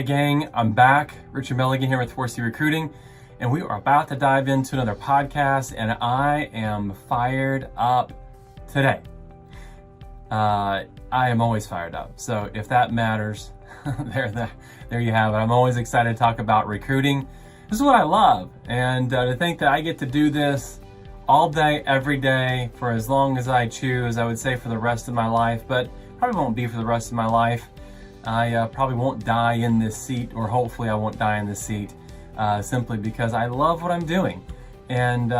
Hey gang, I'm back. Richard Milligan here with 4C Recruiting, and we are about to dive into another podcast, and I am fired up today. I am always fired up, so if that matters, there you have it. I'm always excited to talk about recruiting. This is what I love, and to think that I get to do this all day, every day, for as long as I choose, I would say for the rest of my life, but probably won't be for the rest of my life. I probably won't die in this seat, or hopefully I won't die in this seat, simply because I love what I'm doing. And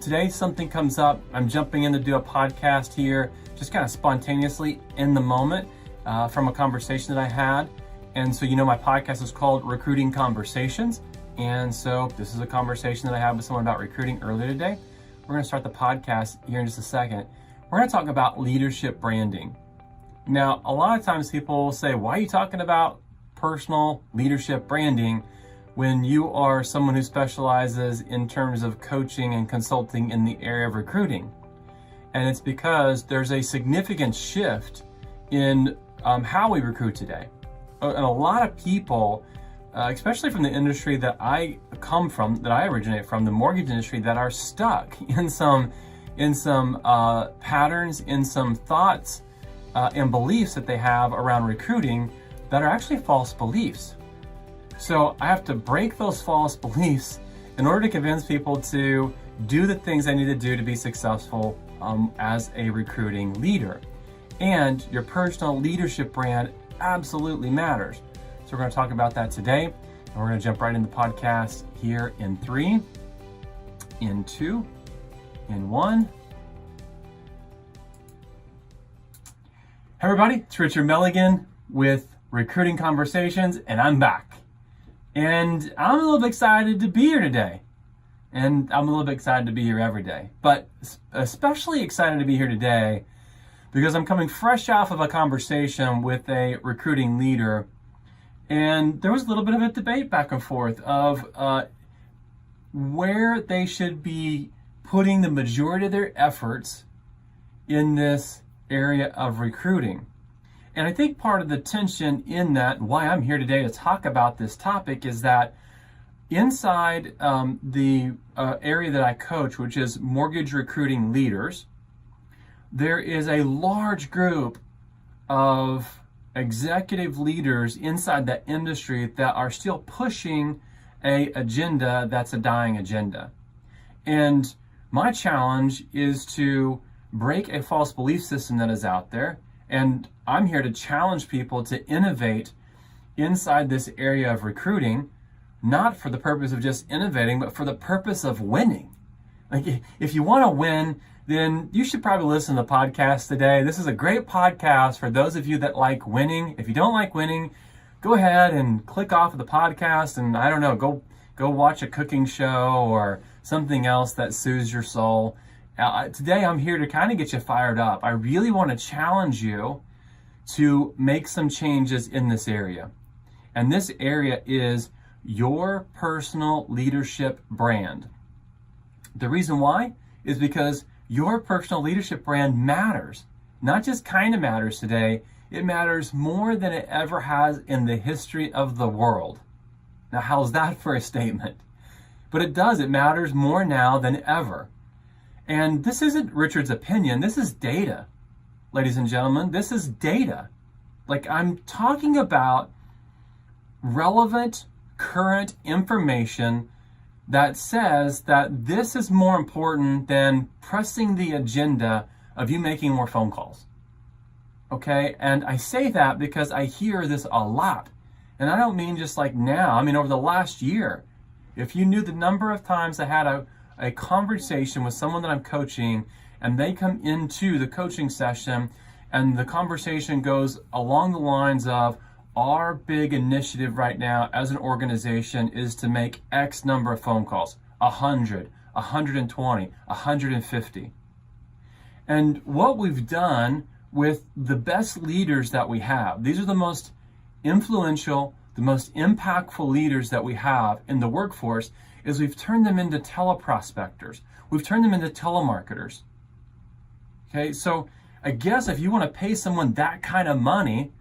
today something comes up. I'm jumping in to do a podcast here, just kind of spontaneously in the moment, from a conversation that I had. And so, my podcast is called Recruiting Conversations. And so this is a conversation that I had with someone about recruiting earlier today. We're going to start the podcast here in just a second. We're going to talk about leadership branding. Now, a lot of times people will say, why are you talking about personal leadership branding when you are someone who specializes in terms of coaching and consulting in the area of recruiting? And it's because there's a significant shift in how we recruit today. And a lot of people, especially from the industry that I come from, that I originate from, the mortgage industry, that are stuck in some patterns, in some thoughts, and beliefs that they have around recruiting that are actually false beliefs. So I have to break those false beliefs in order to convince people to do the things they need to do to be successful as a recruiting leader. And your personal leadership brand absolutely matters. So we're going to talk about that today, and we're going to jump right into the podcast here in 3, in 2, in 1. Hey everybody, it's Richard Milligan with Recruiting Conversations, and I'm back. And I'm a little bit excited to be here today. And I'm a little bit excited to be here every day. But especially excited to be here today because I'm coming fresh off of a conversation with a recruiting leader. And there was a little bit of a debate back and forth of where they should be putting the majority of their efforts in this area of recruiting. And I think part of the tension in that, and why I'm here today to talk about this topic, is that inside the area that I coach, which is mortgage recruiting leaders, there is a large group of executive leaders inside that industry that are still pushing a agenda that's a dying agenda. And my challenge is to break a false belief system that is out there. And I'm here to challenge people to innovate inside this area of recruiting, not for the purpose of just innovating, but for the purpose of winning. Like, if you want to win, then you should probably listen to the podcast today. This is a great podcast for those of you that like winning. If you don't like winning, go ahead and click off of the podcast and, I don't know, go watch a cooking show or something else that soothes your soul. Today I'm here to kind of get you fired up. I really want to challenge you to make some changes in this area. And this area is your personal leadership brand. The reason why is because your personal leadership brand matters. Not just kind of matters today, it matters more than it ever has in the history of the world. Now, how's that for a statement? But it does, it matters more now than ever. And this isn't Richard's opinion, this is data, ladies and gentlemen. This is data. Like, I'm talking about relevant, current information that says that this is more important than pressing the agenda of you making more phone calls. Okay? And I say that because I hear this a lot. And I don't mean just like now, I mean over the last year. If you knew the number of times I had a conversation with someone that I'm coaching, and they come into the coaching session and the conversation goes along the lines of, our big initiative right now as an organization is to make X number of phone calls, 100, 120, 150. And what we've done with the best leaders that we have, these are the most influential, the most impactful leaders that we have in the workforce, is we've turned them into teleprospectors. We've turned them into telemarketers. Okay, so I guess if you want to pay someone that kind of money,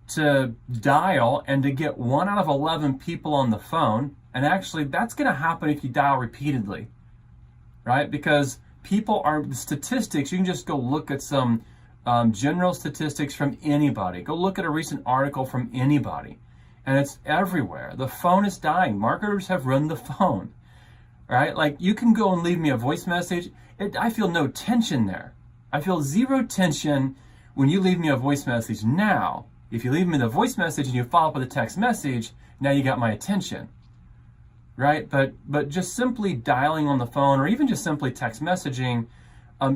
to dial and to get 1 out of 11 people on the phone. And actually, that's going to happen if you dial repeatedly, right? Because people are, statistics, you can just go look at some general statistics from anybody. Go look at a recent article from anybody. And it's everywhere. The phone is dying. Marketers have ruined the phone, right? Like, you can go and leave me a voice message. I feel no tension there. I feel zero tension when you leave me a voice message. Now, if you leave me the voice message and you follow up with a text message, now you got my attention, right? But just simply dialing on the phone or even just simply text messaging,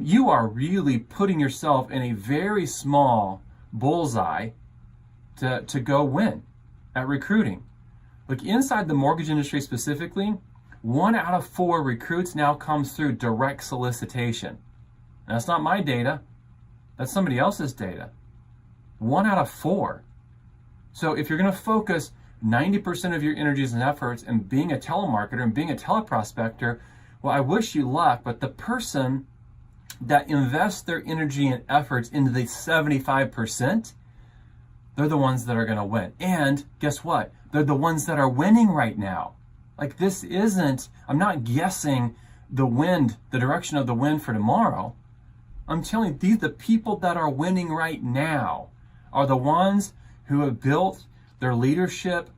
you are really putting yourself in a very small bullseye to go win at recruiting. Look, inside the mortgage industry specifically, 1 out of 4 recruits now comes through direct solicitation. And that's not my data. That's somebody else's data. 1 out of 4. So if you're going to focus 90% of your energies and efforts in being a telemarketer and being a teleprospector, well, I wish you luck, but the person that invests their energy and efforts into the 75%, they're the ones that are going to win. And guess what? They're the ones that are winning right now. Like, this isn't, I'm not guessing the direction of the wind for tomorrow. I'm telling you, the people that are winning right now are the ones who have built their leadership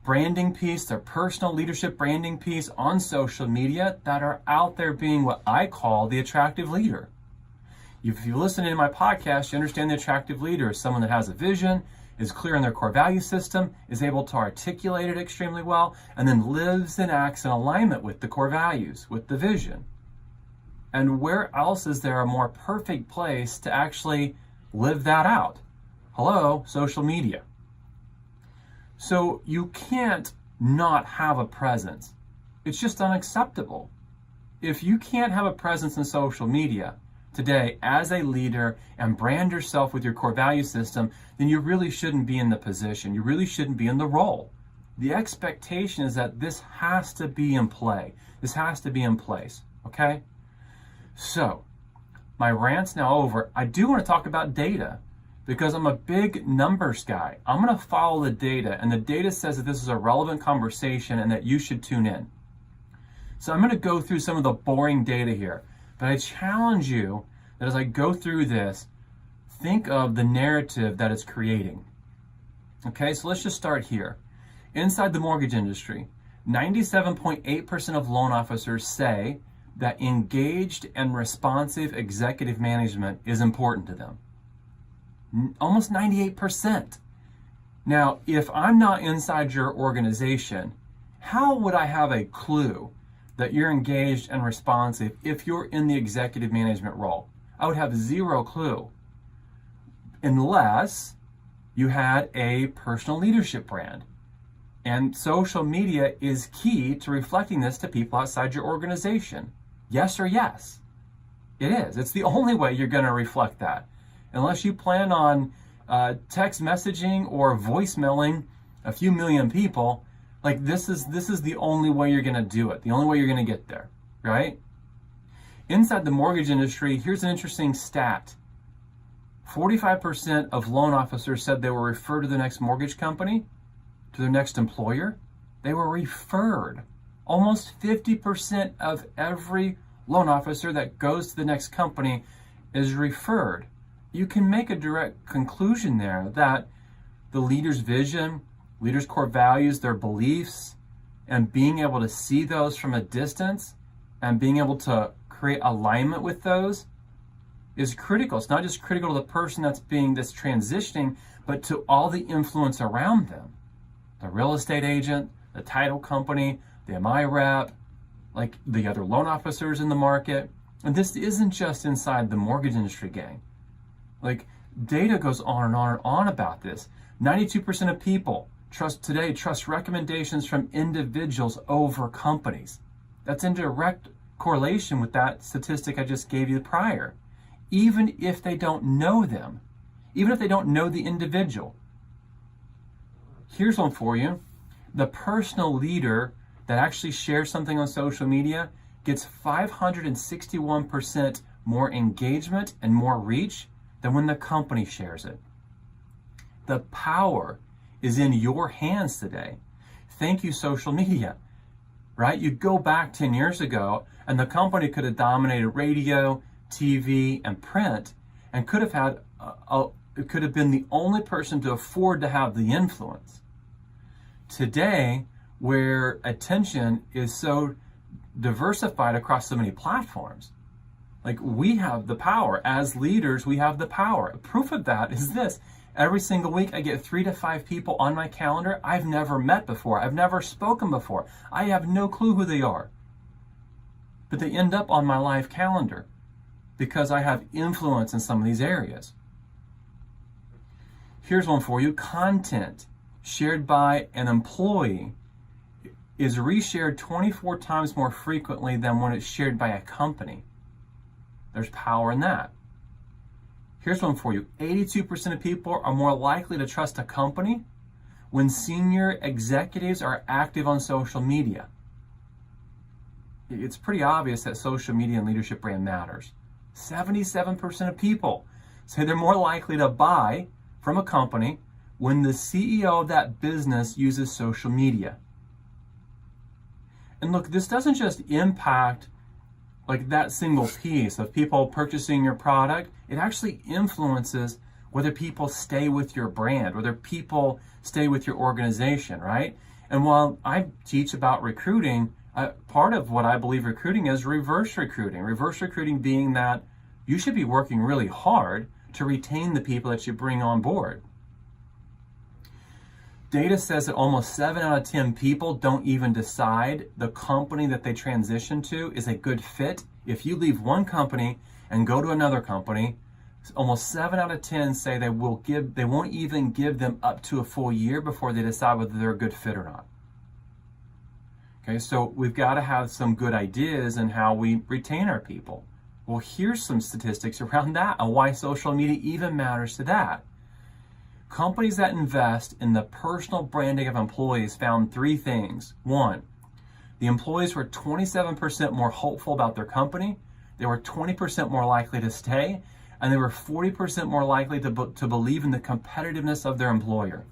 branding piece, their personal leadership branding piece on social media, that are out there being what I call the attractive leader. If you listen to my podcast, you understand the attractive leader is someone that has a vision, is clear in their core value system, is able to articulate it extremely well, and then lives and acts in alignment with the core values, with the vision. And where else is there a more perfect place to actually live that out? Hello, social media. So you can't not have a presence. It's just unacceptable. If you can't have a presence in social media today as a leader and brand yourself with your core value system, then you really shouldn't be in the position. You really shouldn't be in the role. The expectation is that this has to be in play. This has to be in place, okay? So, my rant's now over. I do want to talk about data because I'm a big numbers guy. I'm going to follow the data, and the data says that this is a relevant conversation and that you should tune in. So I'm going to go through some of the boring data here, but I challenge you that as I go through this, think of the narrative that it's creating. Okay, so let's just start here. Inside the mortgage industry, 97.8% of loan officers say that engaged and responsive executive management is important to them. Almost 98%. Now, if I'm not inside your organization, how would I have a clue that you're engaged and responsive if you're in the executive management role? I would have zero clue, unless you had a personal leadership brand. And social media is key to reflecting this to people outside your organization. Yes or yes? It is. It's the only way you're going to reflect that. Unless you plan on text messaging or voicemailing a few million people, like this is the only way you're going to do it. The only way you're going to get there, right? Inside the mortgage industry, here's an interesting stat. 45% of loan officers said they were referred to the next mortgage company, to their next employer. They were referred. Almost 50% of every loan officer that goes to the next company is referred. You can make a direct conclusion there that the leader's vision, leader's core values, their beliefs, and being able to see those from a distance and being able to create alignment with those is critical. It's not just critical to the person that's transitioning, but to all the influence around them. The real estate agent, the title company, the MI rep, like the other loan officers in the market. And this isn't just inside the mortgage industry, gang. Like, data goes on and on and on about this. 92% of people trust recommendations from individuals over companies. That's in direct correlation with that statistic I just gave you prior. Even if they don't know them, even if they don't know the individual. Here's one for you. The personal leader that actually shares something on social media gets 561% more engagement and more reach than when the company shares it. The power is in your hands today. Thank you, social media, right? You go back 10 years ago and the company could have dominated radio, TV, and print, and could have had it could have been the only person to afford to have the influence. Today, where attention is so diversified across so many platforms, like, we have the power. As leaders, we have the power. Proof of that is this. Every single week, I get 3 to 5 people on my calendar I've never met before. I've never spoken before. I have no clue who they are. But they end up on my live calendar because I have influence in some of these areas. Here's one for you. Content shared by an employee is reshared 24 times more frequently than when it's shared by a company. There's power in that. Here's one for you. 82% of people are more likely to trust a company when senior executives are active on social media. It's pretty obvious that social media and leadership brand matters. 77% of people say they're more likely to buy from a company when the CEO of that business uses social media. And look, this doesn't just impact like that single piece of people purchasing your product. It actually influences whether people stay with your brand, whether people stay with your organization, right? And while I teach about recruiting, part of what I believe recruiting is reverse recruiting. Reverse recruiting being that you should be working really hard to retain the people that you bring on board. Data says that almost 7 out of 10 people don't even decide the company that they transition to is a good fit. If you leave one company and go to another company, almost 7 out of 10 say they won't even give them up to a full year before they decide whether they're a good fit or not. Okay, so we've got to have some good ideas in how we retain our people. Well, here's some statistics around that and why social media even matters to that. Companies that invest in the personal branding of employees found 3 things. 1, the employees were 27% more hopeful about their company, they were 20% more likely to stay, and they were 40% more likely to believe in the competitiveness of their employer.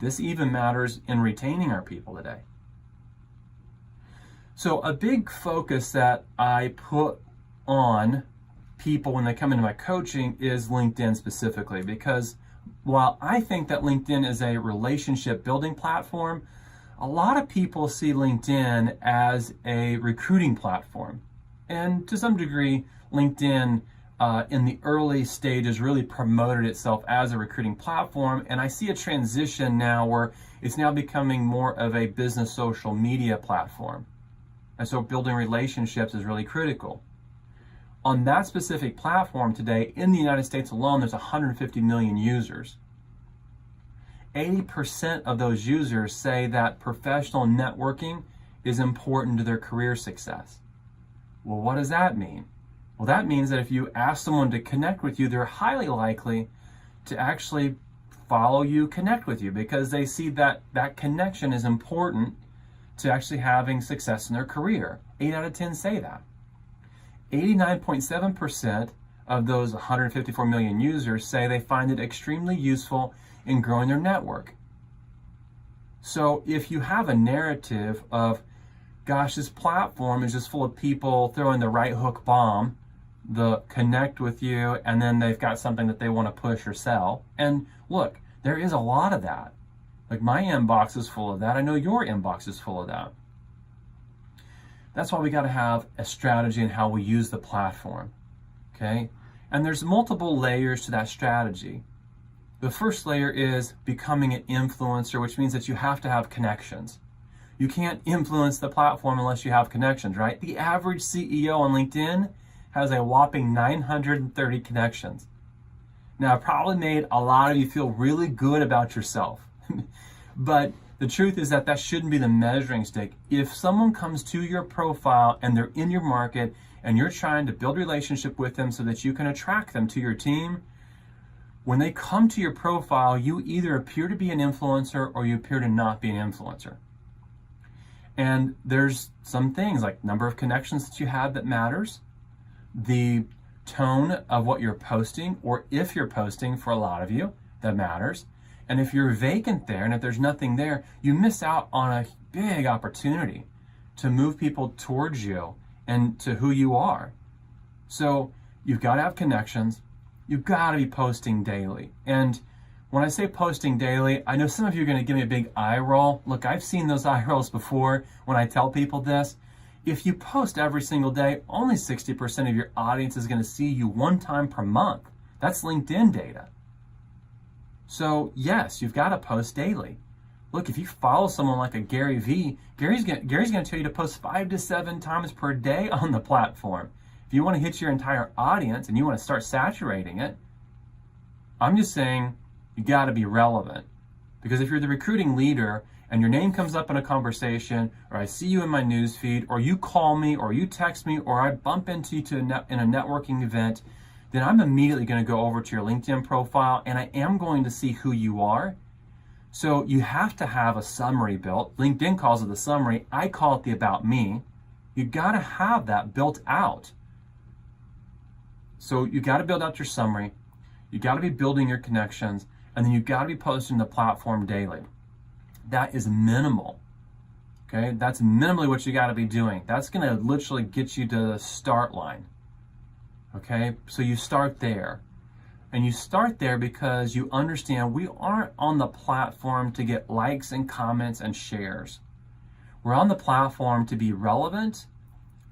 This even matters in retaining our people today. So a big focus that I put on people when they come into my coaching is LinkedIn specifically, because while I think that LinkedIn is a relationship building platform, a lot of people see LinkedIn as a recruiting platform. And to some degree, LinkedIn in the early stages really promoted itself as a recruiting platform. And I see a transition now where it's now becoming more of a business social media platform. And so building relationships is really critical. On that specific platform today, in the United States alone, there's 150 million users. 80% of those users say that professional networking is important to their career success. Well, what does that mean? Well, that means that if you ask someone to connect with you, they're highly likely to actually follow you, connect with you, because they see that that connection is important to actually having success in their career. 8 out of 10 say that. 89.7% of those 154 million users say they find it extremely useful in growing their network. So if you have a narrative of, gosh, this platform is just full of people throwing the right hook bomb, the connect with you, and then they've got something that they want to push or sell. And look, there is a lot of that. Like, my inbox is full of that. I know your inbox is full of that. That's why we got to have a strategy in how we use the platform, okay? And there's multiple layers to that strategy. The first layer is becoming an influencer, which means that you have to have connections. You can't influence the platform unless you have connections, right? The average CEO on LinkedIn has a whopping 930 connections. Now, I probably made a lot of you feel really good about yourself, but the truth is that that shouldn't be the measuring stick. If someone comes to your profile and they're in your market and you're trying to build a relationship with them so that you can attract them to your team, when they come to your profile, you either appear to be an influencer or you appear to not be an influencer. And there's some things like number of connections that you have that matters, the tone of what you're posting, or if you're posting, for a lot of you, that matters. And if you're vacant there and if there's nothing there, you miss out on a big opportunity to move people towards you and to who you are. So you've got to have connections. You've got to be posting daily. And when I say posting daily, I know some of you are going to give me a big eye roll. Look, I've seen those eye rolls before when I tell people this. If you post every single day, only 60% of your audience is going to see you one time per month. That's LinkedIn data. So yes, you've got to post daily. Look, if you follow someone like a Gary Vee, Gary's going to tell you to post 5 to 7 times per day on the platform. If you want to hit your entire audience and you want to start saturating it, I'm just saying you got to be relevant. Because if you're the recruiting leader and your name comes up in a conversation, or I see you in my news feed, or you call me, or you text me, or I bump into you in a networking event, then I'm immediately going to go over to your LinkedIn profile and I am going to see who you are. So you have to have a summary built. LinkedIn calls it the summary. I call it the about me. You got to have that built out. So you got to build out your summary. You got to be building your connections, and then you got to be posting the platform daily. That is minimal. Okay, that's minimally what you got to be doing. That's going to literally get you to the start line. Okay, so you start there. And you start there because you understand we aren't on the platform to get likes and comments and shares. We're on the platform to be relevant,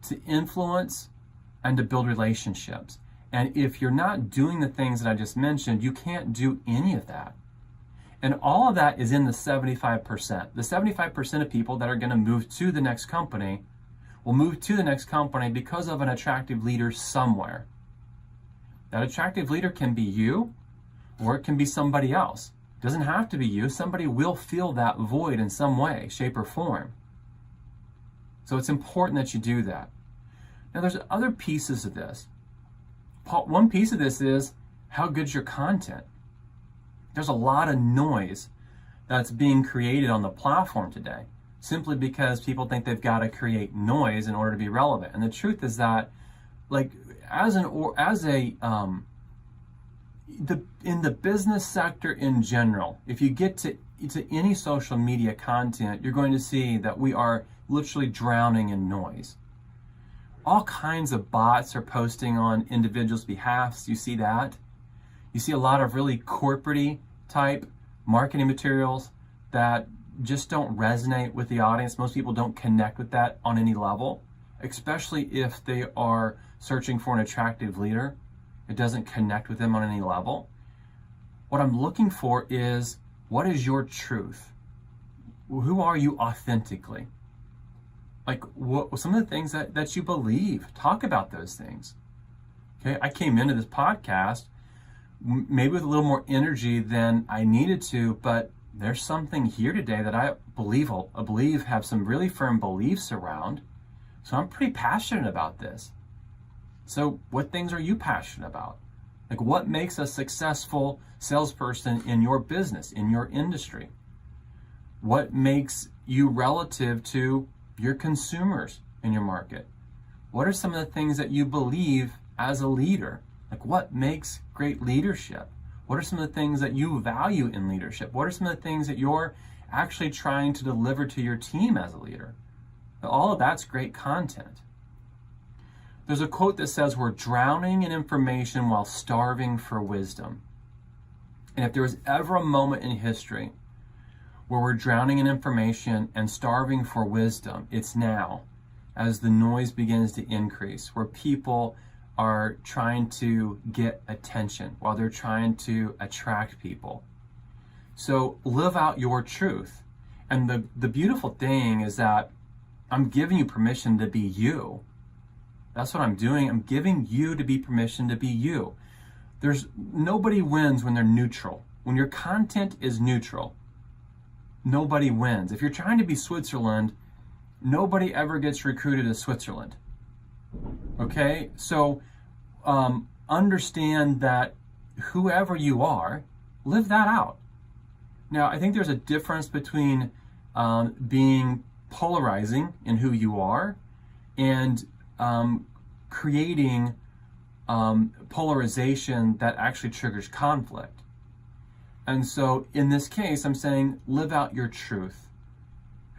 to influence, and to build relationships. And if you're not doing the things that I just mentioned, you can't do any of that. And all of that is in the 75%. The 75% of people that are going to move to the next company will move to the next company because of an attractive leader somewhere. That attractive leader can be you, or it can be somebody else. It doesn't have to be you. Somebody will fill that void in some way, shape, or form. So it's important that you do that. Now there's other pieces of this. One piece of this is how good's your content. There's a lot of noise that's being created on the platform today, simply because people think they've got to create noise in order to be relevant. And the truth is that, like, in the business sector in general, if you get to any social media content, you're going to see that we are literally drowning in noise. All kinds of bots are posting on individuals' behalfs. You see that. You see a lot of really corporate-y type marketing materials that just don't resonate with the audience. Most people don't connect with that on any level, especially if they are searching for an attractive leader. It doesn't connect with them on any level. What I'm looking for is, what is your truth? Who are you authentically? Like, what some of the things that you believe. Talk about those things. Okay, I came into this podcast maybe with a little more energy than I needed to, but there's something here today that I believe have some really firm beliefs around. So I'm pretty passionate about this. So what things are you passionate about? Like, what makes a successful salesperson in your business, in your industry? What makes you relative to your consumers in your market? What are some of the things that you believe as a leader? Like, what makes great leadership? What are some of the things that you value in leadership? What are some of the things that you're actually trying to deliver to your team as a leader? All of that's great content. There's a quote that says, "We're drowning in information while starving for wisdom." And if there was ever a moment in history where we're drowning in information and starving for wisdom, it's now, as the noise begins to increase, where people are trying to get attention while they're trying to attract people. So live out your truth. And the beautiful thing is that I'm giving you permission to be you. That's what I'm doing. I'm giving you to be permission to be you. Nobody wins when they're neutral. When your content is neutral, nobody wins. If you're trying to be Switzerland, nobody ever gets recruited to Switzerland. Okay? So understand that whoever you are, live that out. Now, I think there's a difference between being polarizing in who you are and creating polarization that actually triggers conflict. And so in this case, I'm saying live out your truth.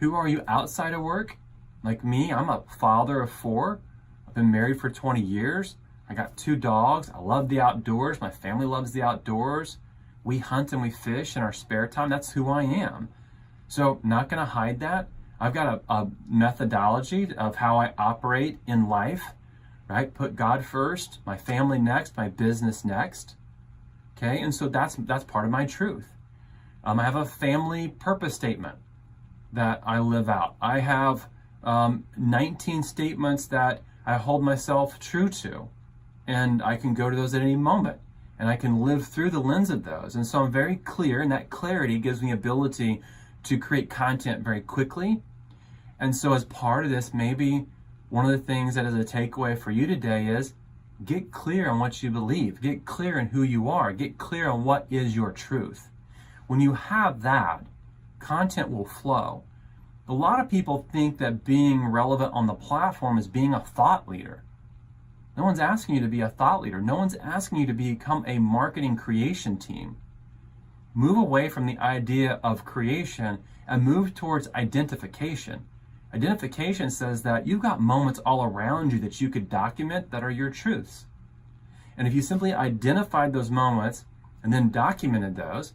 Who are you outside of work? Like me, I'm a father of 4. I've been married for 20 years. I got 2 dogs. I love the outdoors. My family loves the outdoors. We hunt and we fish in our spare time. That's who I am. So not going to hide that. I've got a methodology of how I operate in life, right? Put God first, my family next, my business next. Okay, and so that's part of my truth. I have a family purpose statement that I live out. I have 19 statements that I hold myself true to, and I can go to those at any moment, and I can live through the lens of those. And so I'm very clear, and that clarity gives me ability to create content very quickly. And so as part of this, maybe one of the things that is a takeaway for you today is get clear on what you believe, get clear on who you are, get clear on what is your truth. When you have that, content will flow. A lot of people think that being relevant on the platform is being a thought leader. No one's asking you to be a thought leader. No one's asking you to become a marketing creation team. Move away from the idea of creation and move towards identification. Identification says that you've got moments all around you that you could document that are your truths. And if you simply identified those moments and then documented those,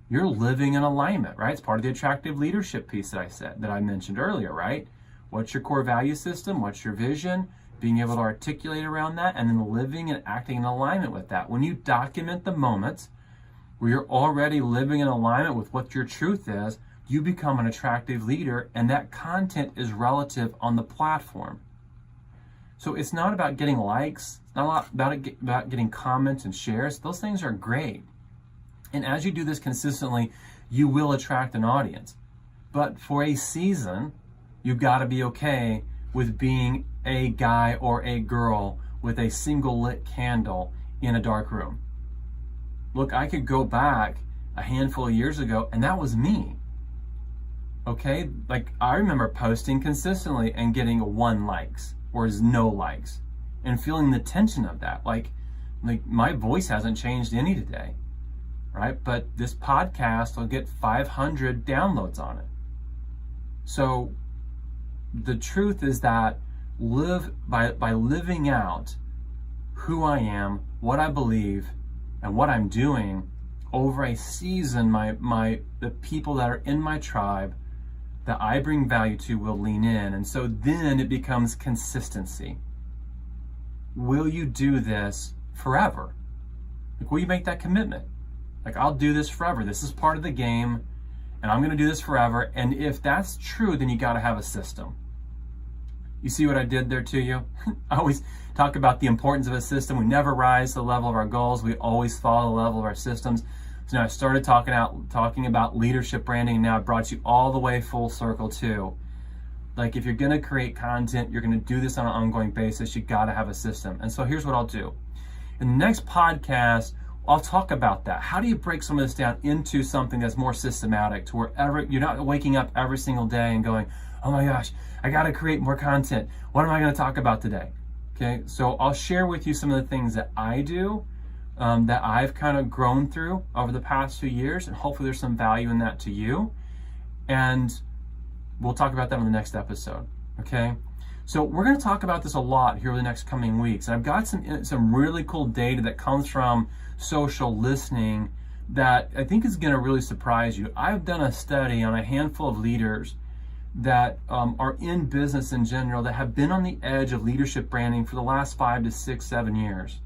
you're living in alignment, right? It's part of the attractive leadership piece that I mentioned earlier, right? What's your core value system? What's your vision? Being able to articulate around that and then living and acting in alignment with that. When you document the moments where you're already living in alignment with what your truth is, you become an attractive leader, and that content is relative on the platform. So it's not about getting likes, it's not about getting comments and shares. Those things are great. And as you do this consistently, you will attract an audience. But for a season, you've got to be okay with being a guy or a girl with a single lit candle in a dark room. Look, I could go back a handful of years ago, and that was me. Okay, like I remember posting consistently and getting 1 likes or no likes and feeling the tension of that. Like my voice hasn't changed any today, right? But this podcast will get 500 downloads on it. So the truth is that by living out who I am, what I believe, and what I'm doing over a season, the people that are in my tribe that I bring value to will lean in. And so then it becomes consistency. Will you do this forever? Like, will you make that commitment? Like, I'll do this forever. This is part of the game, and I'm going to do this forever. And if that's true, then you got to have a system. You see what I did there to you? I always talk about the importance of a system. We never rise to the level of our goals. We always follow the level of our systems. So now I started talking about leadership branding, and now I brought you all the way full circle too. Like, if you're going to create content, you're going to do this on an ongoing basis, you got to have a system. And so here's what I'll do. In the next podcast, I'll talk about that. How do you break some of this down into something that's more systematic, to where you're not waking up every single day and going, oh my gosh, I got to create more content. What am I going to talk about today? Okay, so I'll share with you some of the things that I do, that I've kind of grown through over the past few years, and hopefully there's some value in that to you. And we'll talk about that on the next episode, okay? So we're going to talk about this a lot here over the next coming weeks. And I've got some really cool data that comes from social listening that I think is going to really surprise you. I've done a study on a handful of leaders that are in business in general that have been on the edge of leadership branding for the last 5 to 6, 7 years.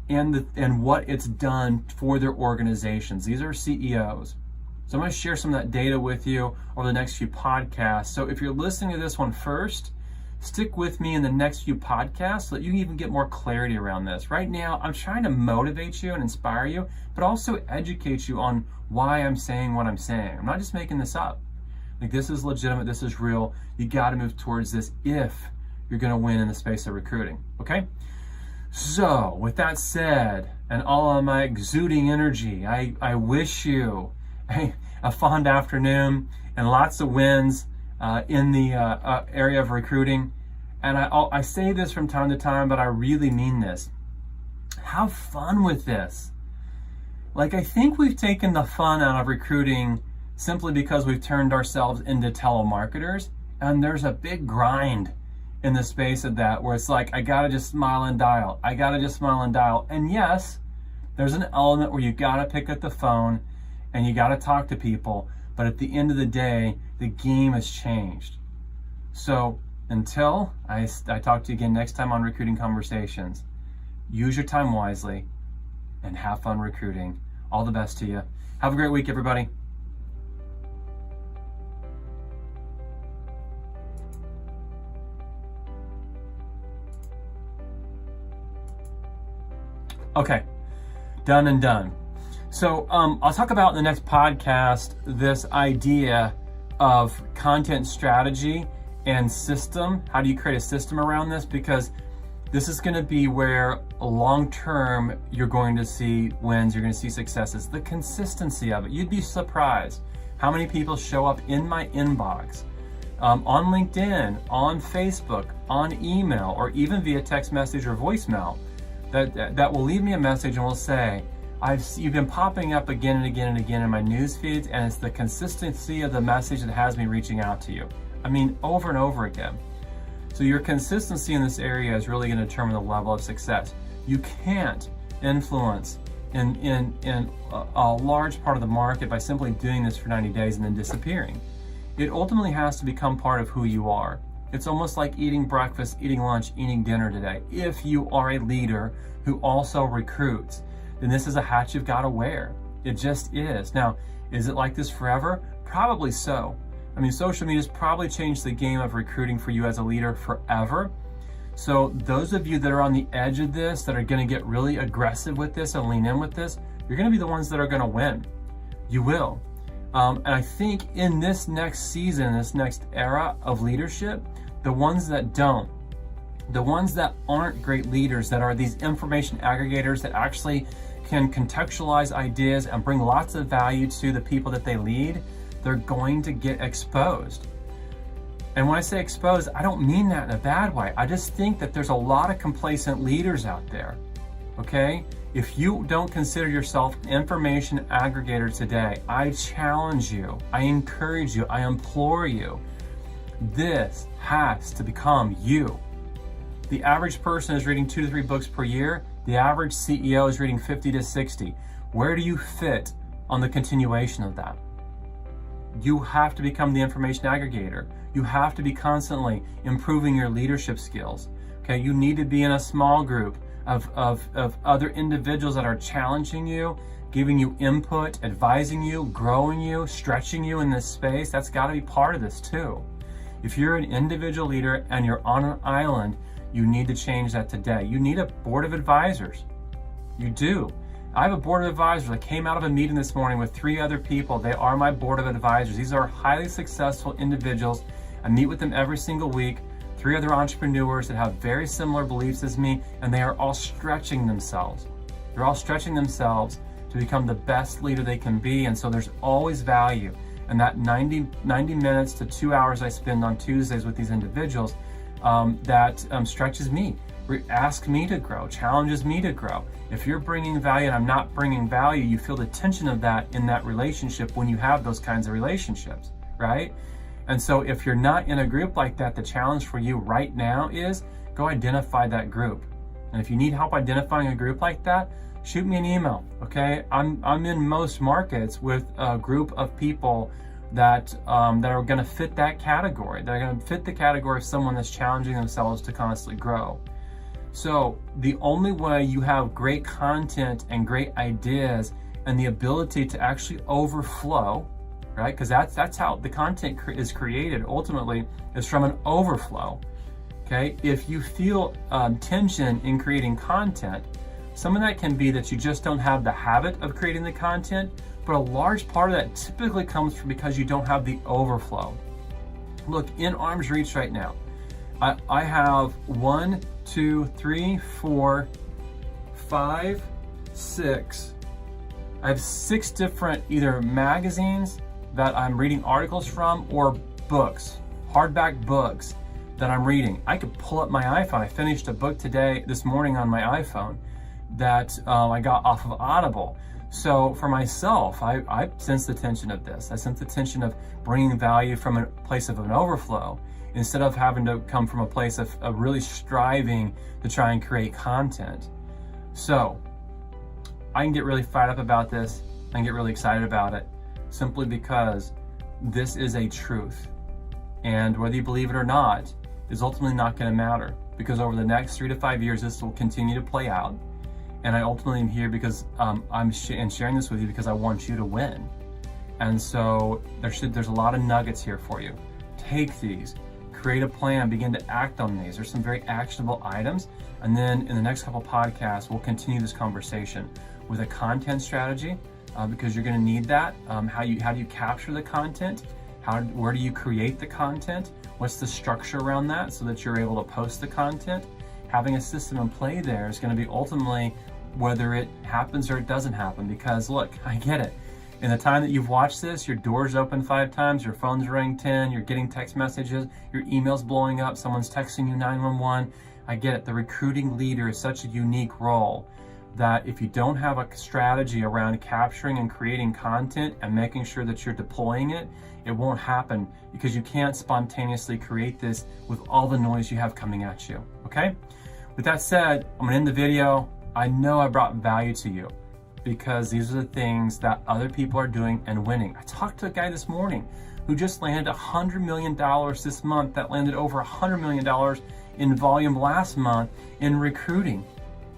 And what it's done for their organizations. These are CEOs. So I'm going to share some of that data with you over the next few podcasts. So if you're listening to this one first, stick with me in the next few podcasts so that you can even get more clarity around this. Right now, I'm trying to motivate you and inspire you, but also educate you on why I'm saying what I'm saying. I'm not just making this up. Like, this is legitimate, this is real. You got to move towards this if you're going to win in the space of recruiting, okay? So, with that said, and all of my exuding energy, I wish you a fond afternoon and lots of wins in the area of recruiting. And I say this from time to time, but I really mean this. Have fun with this. Like, I think we've taken the fun out of recruiting simply because we've turned ourselves into telemarketers, and there's a big grind in the space of that where it's like, I gotta just smile and dial. I gotta just smile and dial. And yes, there's an element where you gotta pick up the phone and you gotta talk to people, but at the end of the day, the game has changed. So until I talk to you again next time on Recruiting Conversations, use your time wisely and have fun recruiting. All the best to you. Have a great week, everybody. Okay, done and done. So I'll talk about in the next podcast this idea of content strategy and system. How do you create a system around this? Because this is going to be where long term you're going to see wins, you're going to see successes. The consistency of it. You'd be surprised how many people show up in my inbox on LinkedIn, on Facebook, on email, or even via text message or voicemail that will leave me a message and will say, you've been popping up again and again and again in my news feeds, and it's the consistency of the message that has me reaching out to you. I mean, over and over again. So your consistency in this area is really going to determine the level of success. You can't influence in a large part of the market by simply doing this for 90 days and then disappearing. It ultimately has to become part of who you are. It's almost like eating breakfast, eating lunch, eating dinner today. If you are a leader who also recruits, then this is a hat you've got to wear. It just is. Now, is it like this forever? Probably so. I mean, social media's probably changed the game of recruiting for you as a leader forever. So those of you that are on the edge of this, that are going to get really aggressive with this and lean in with this, you're going to be the ones that are going to win. You will. And I think in this next season, this next era of leadership, the ones that don't, the ones that aren't great leaders, that are these information aggregators that actually can contextualize ideas and bring lots of value to the people that they lead, they're going to get exposed. And when I say exposed, I don't mean that in a bad way. I just think that there's a lot of complacent leaders out there, okay? If you don't consider yourself an information aggregator today, I challenge you, I encourage you, I implore you, this has to become you. The average person is reading 2 to 3 books per year. The average CEO is reading 50 to 60. Where do you fit on the continuation of that? You have to become the information aggregator. You have to be constantly improving your leadership skills. Okay, you need to be in a small group of other individuals that are challenging you, giving you input, advising you, growing you, stretching you in this space. That's got to be part of this too. If you're an individual leader and you're on an island, you need to change that today. You need a board of advisors. You do. I have a board of advisors. I came out of a meeting this morning with 3 other people. They are my board of advisors. These are highly successful individuals. I meet with them every single week. 3 other entrepreneurs that have very similar beliefs as me, and they are all stretching themselves. They're all stretching themselves to become the best leader they can be, and so there's always value. And that 90 minutes to 2 hours I spend on Tuesdays with these individuals, that stretches me, asks me to grow, challenges me to grow. If you're bringing value and I'm not bringing value, you feel the tension of that in that relationship when you have those kinds of relationships, right? And so if you're not in a group like that, the challenge for you right now is go identify that group. And if you need help identifying a group like that, shoot me an email, okay? I'm in most markets with a group of people that are going to fit that category. They're going to fit the category of someone that's challenging themselves to constantly grow. So the only way you have great content and great ideas and the ability to actually overflow, right? Because that's how the content is created ultimately, is from an overflow, okay? If you feel tension in creating content, some of that can be that you just don't have the habit of creating the content, but a large part of that typically comes from because you don't have the overflow. Look, in arm's reach right now, I have 1, 2, 3, 4, 5, 6. I have 6 different either magazines that I'm reading articles from or books, hardback books that I'm reading. I could pull up my iPhone. I finished a book this morning on my iPhone that I got off of Audible. So for myself, I sense the tension of this. I sense the tension of bringing value from a place of an overflow instead of having to come from a place of really striving to try and create content. So I can get really fired up about this. I can get really excited about it simply because this is a truth. And whether you believe it or not is ultimately not going to matter, because over the next 3 to 5 years, this will continue to play out. And I ultimately am here because I'm sharing this with you because I want you to win. And so there's a lot of nuggets here for you. Take these, create a plan, begin to act on these. There's some very actionable items. And then in the next couple podcasts, we'll continue this conversation with a content strategy, because you're going to need that. How do you capture the content? Where do you create the content? What's the structure around that so that you're able to post the content? Having a system in play there is going to be ultimately whether it happens or it doesn't happen. Because look, I get it. In the time that you've watched this, your door's open 5 times, your phone's ringing 10, you're getting text messages, your email's blowing up, someone's texting you 911. I get it. The recruiting leader is such a unique role that if you don't have a strategy around capturing and creating content and making sure that you're deploying it, it won't happen, because you can't spontaneously create this with all the noise you have coming at you, okay? With that said, I'm gonna end the video. I know I brought value to you because these are the things that other people are doing and winning. I talked to a guy this morning who just landed $100 million this month, that landed over $100 million in volume last month in recruiting,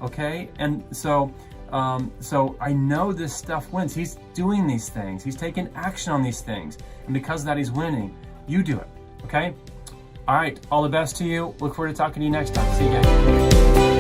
okay? And so I know this stuff wins. He's doing these things. He's taking action on these things. And because of that, he's winning. You do it, okay? All right, all the best to you. Look forward to talking to you next time. See you guys.